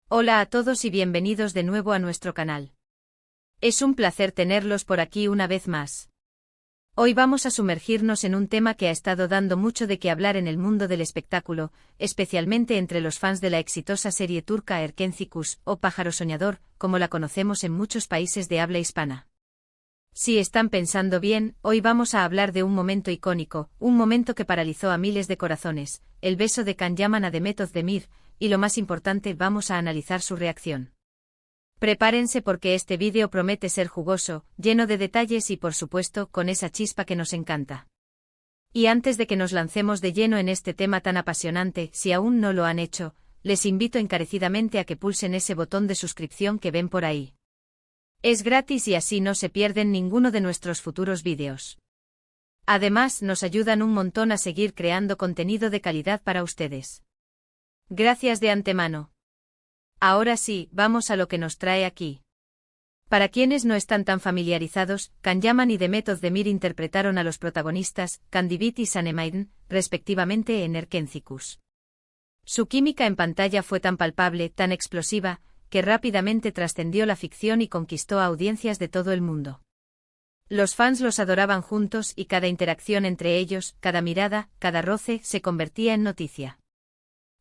Hola a todos y bienvenidos de nuevo a nuestro canal. Es un placer tenerlos por aquí una vez más. Hoy vamos a sumergirnos en un tema que ha estado dando mucho de qué hablar en el mundo del espectáculo, especialmente entre los fans de la exitosa serie turca Erkenci o Pájaro Soñador, como la conocemos en muchos países de habla hispana. Si están pensando bien, hoy vamos a hablar de un momento icónico, un momento que paralizó a miles de corazones, el beso de Can Yaman a Demet Özdemir, y lo más importante, vamos a analizar su reacción. Prepárense porque este vídeo promete ser jugoso, lleno de detalles y por supuesto con esa chispa que nos encanta. Y antes de que nos lancemos de lleno en este tema tan apasionante, si aún no lo han hecho, les invito encarecidamente a que pulsen ese botón de suscripción que ven por ahí. Es gratis y así no se pierden ninguno de nuestros futuros vídeos. Además, nos ayudan un montón a seguir creando contenido de calidad para ustedes. Gracias de antemano. Ahora sí, vamos a lo que nos trae aquí. Para quienes no están tan familiarizados, Can Yaman y Demet Özdemir interpretaron a los protagonistas, Kandibit y Sanem, respectivamente en Erkenci. Su química en pantalla fue tan palpable, tan explosiva, que rápidamente trascendió la ficción y conquistó a audiencias de todo el mundo. Los fans los adoraban juntos y cada interacción entre ellos, cada mirada, cada roce, se convertía en noticia.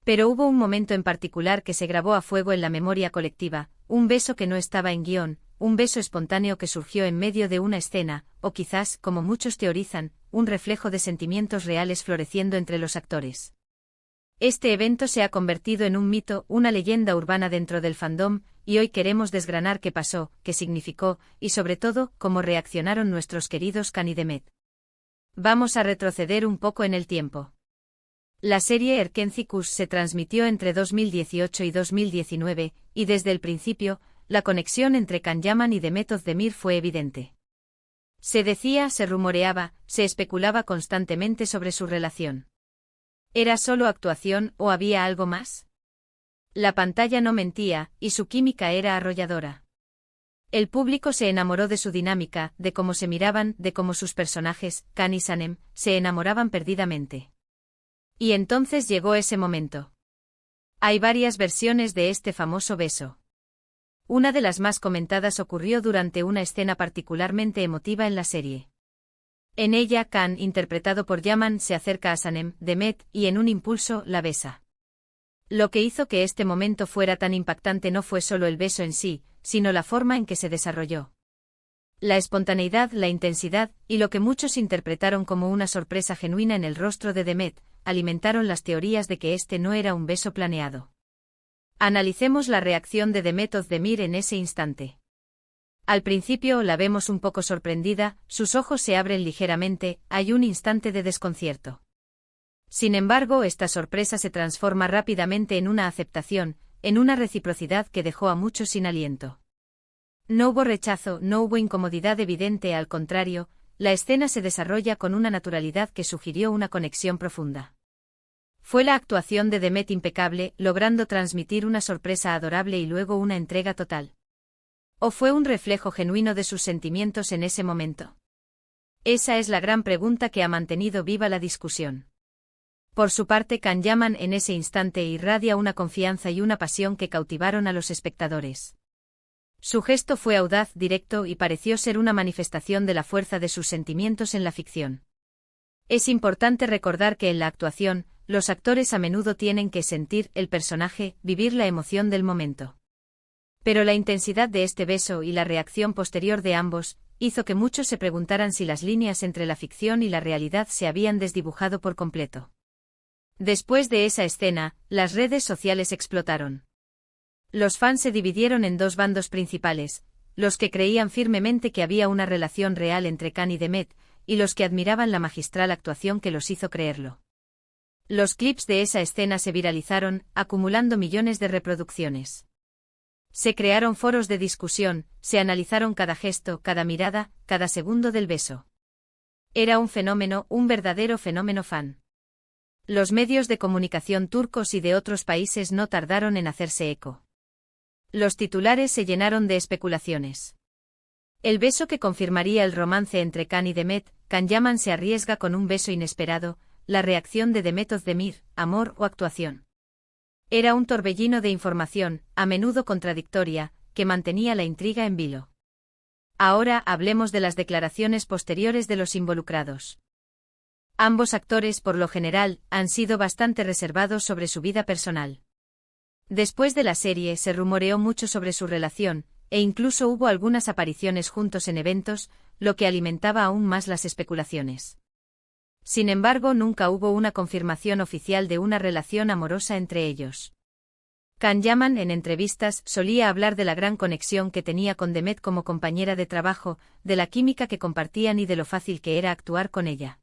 Pero hubo un momento en particular que se grabó a fuego en la memoria colectiva, un beso que no estaba en guión, un beso espontáneo que surgió en medio de una escena, o quizás, como muchos teorizan, un reflejo de sentimientos reales floreciendo entre los actores. Este evento se ha convertido en un mito, una leyenda urbana dentro del fandom, y hoy queremos desgranar qué pasó, qué significó, y sobre todo, cómo reaccionaron nuestros queridos Can y Demet. Vamos a retroceder un poco en el tiempo. La serie Erkenci se transmitió entre 2018 y 2019, y desde el principio, la conexión entre Can Yaman y Demet Özdemir fue evidente. Se decía, se rumoreaba, se especulaba constantemente sobre su relación. ¿Era solo actuación o había algo más? La pantalla no mentía, y su química era arrolladora. El público se enamoró de su dinámica, de cómo se miraban, de cómo sus personajes, Can y Sanem, se enamoraban perdidamente. Y entonces llegó ese momento. Hay varias versiones de este famoso beso. Una de las más comentadas ocurrió durante una escena particularmente emotiva en la serie. En ella, Can, interpretado por Yaman, se acerca a Sanem, Demet, y en un impulso, la besa. Lo que hizo que este momento fuera tan impactante no fue solo el beso en sí, sino la forma en que se desarrolló. La espontaneidad, la intensidad, y lo que muchos interpretaron como una sorpresa genuina en el rostro de Demet, alimentaron las teorías de que este no era un beso planeado. Analicemos la reacción de Demet Özdemir en ese instante. Al principio la vemos un poco sorprendida, sus ojos se abren ligeramente, hay un instante de desconcierto. Sin embargo, esta sorpresa se transforma rápidamente en una aceptación, en una reciprocidad que dejó a muchos sin aliento. No hubo rechazo, no hubo incomodidad evidente, al contrario, la escena se desarrolla con una naturalidad que sugirió una conexión profunda. Fue la actuación de Demet impecable, logrando transmitir una sorpresa adorable y luego una entrega total. ¿O fue un reflejo genuino de sus sentimientos en ese momento? Esa es la gran pregunta que ha mantenido viva la discusión. Por su parte, Can Yaman en ese instante irradia una confianza y una pasión que cautivaron a los espectadores. Su gesto fue audaz, directo y pareció ser una manifestación de la fuerza de sus sentimientos en la ficción. Es importante recordar que en la actuación, los actores a menudo tienen que sentir el personaje, vivir la emoción del momento. Pero la intensidad de este beso y la reacción posterior de ambos, hizo que muchos se preguntaran si las líneas entre la ficción y la realidad se habían desdibujado por completo. Después de esa escena, las redes sociales explotaron. Los fans se dividieron en dos bandos principales, los que creían firmemente que había una relación real entre Can y Demet, y los que admiraban la magistral actuación que los hizo creerlo. Los clips de esa escena se viralizaron, acumulando millones de reproducciones. Se crearon foros de discusión, se analizaron cada gesto, cada mirada, cada segundo del beso. Era un fenómeno, un verdadero fenómeno fan. Los medios de comunicación turcos y de otros países no tardaron en hacerse eco. Los titulares se llenaron de especulaciones. El beso que confirmaría el romance entre Can y Demet, Can Yaman se arriesga con un beso inesperado, la reacción de Demet Özdemir, amor o actuación. Era un torbellino de información, a menudo contradictoria, que mantenía la intriga en vilo. Ahora hablemos de las declaraciones posteriores de los involucrados. Ambos actores, por lo general, han sido bastante reservados sobre su vida personal. Después de la serie se rumoreó mucho sobre su relación, e incluso hubo algunas apariciones juntos en eventos, lo que alimentaba aún más las especulaciones. Sin embargo, nunca hubo una confirmación oficial de una relación amorosa entre ellos. Can Yaman, en entrevistas, solía hablar de la gran conexión que tenía con Demet como compañera de trabajo, de la química que compartían y de lo fácil que era actuar con ella.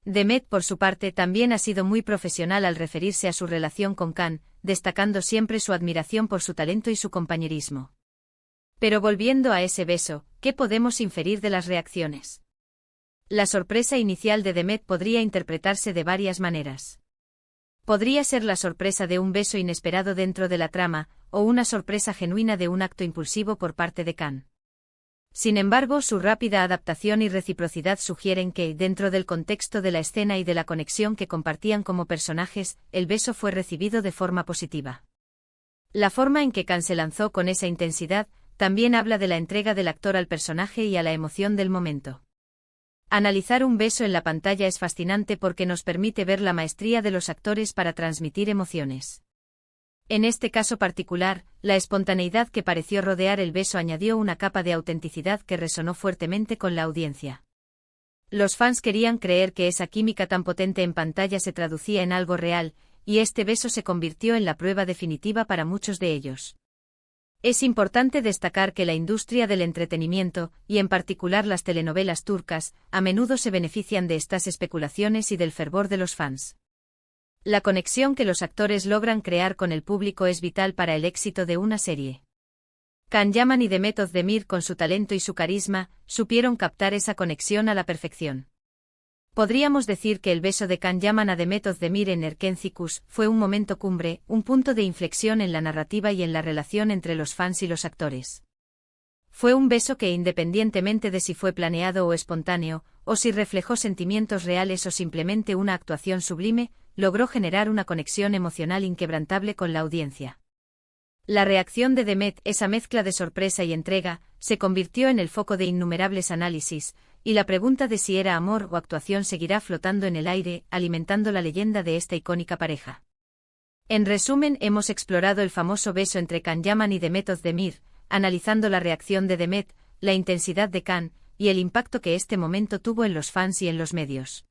Demet, por su parte, también ha sido muy profesional al referirse a su relación con Can, destacando siempre su admiración por su talento y su compañerismo. Pero volviendo a ese beso, ¿qué podemos inferir de las reacciones? La sorpresa inicial de Demet podría interpretarse de varias maneras. Podría ser la sorpresa de un beso inesperado dentro de la trama, o una sorpresa genuina de un acto impulsivo por parte de Can. Sin embargo, su rápida adaptación y reciprocidad sugieren que, dentro del contexto de la escena y de la conexión que compartían como personajes, el beso fue recibido de forma positiva. La forma en que Can se lanzó con esa intensidad, también habla de la entrega del actor al personaje y a la emoción del momento. Analizar un beso en la pantalla es fascinante porque nos permite ver la maestría de los actores para transmitir emociones. En este caso particular, la espontaneidad que pareció rodear el beso añadió una capa de autenticidad que resonó fuertemente con la audiencia. Los fans querían creer que esa química tan potente en pantalla se traducía en algo real, y este beso se convirtió en la prueba definitiva para muchos de ellos. Es importante destacar que la industria del entretenimiento, y en particular las telenovelas turcas, a menudo se benefician de estas especulaciones y del fervor de los fans. La conexión que los actores logran crear con el público es vital para el éxito de una serie. Can Yaman y Demet Özdemir, con su talento y su carisma, supieron captar esa conexión a la perfección. Podríamos decir que el beso de Can Yaman a Demet Özdemir en Erkenci fue un momento cumbre, un punto de inflexión en la narrativa y en la relación entre los fans y los actores. Fue un beso que, independientemente de si fue planeado o espontáneo, o si reflejó sentimientos reales o simplemente una actuación sublime, logró generar una conexión emocional inquebrantable con la audiencia. La reacción de Demet, esa mezcla de sorpresa y entrega, se convirtió en el foco de innumerables análisis, y la pregunta de si era amor o actuación seguirá flotando en el aire, alimentando la leyenda de esta icónica pareja. En resumen, hemos explorado el famoso beso entre Can Yaman y Demet Özdemir, analizando la reacción de Demet, la intensidad de Can, y el impacto que este momento tuvo en los fans y en los medios.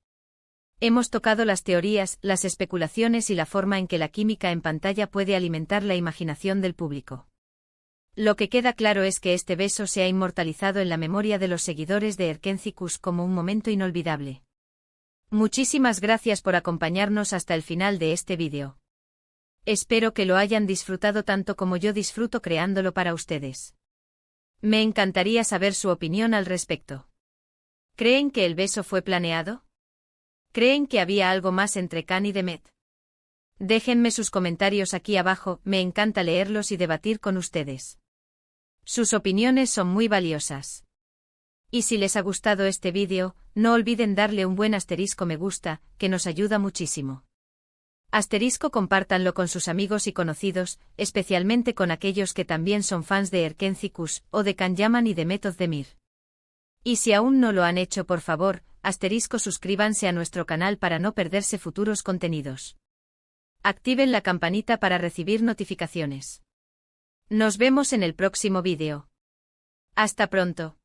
Hemos tocado las teorías, las especulaciones y la forma en que la química en pantalla puede alimentar la imaginación del público. Lo que queda claro es que este beso se ha inmortalizado en la memoria de los seguidores de Erkenci como un momento inolvidable. Muchísimas gracias por acompañarnos hasta el final de este vídeo. Espero que lo hayan disfrutado tanto como yo disfruto creándolo para ustedes. Me encantaría saber su opinión al respecto. ¿Creen que el beso fue planeado? ¿Creen que había algo más entre Can y Demet? Déjenme sus comentarios aquí abajo, me encanta leerlos y debatir con ustedes. Sus opiniones son muy valiosas. Y si les ha gustado este vídeo, no olviden darle un buen asterisco me gusta, que nos ayuda muchísimo. Compártanlo con sus amigos y conocidos, especialmente con aquellos que también son fans de Erkenci o de Can Yaman y Demet Özdemir. Y si aún no lo han hecho, por favor, suscríbanse a nuestro canal para no perderse futuros contenidos. Activen la campanita para recibir notificaciones. Nos vemos en el próximo vídeo. Hasta pronto.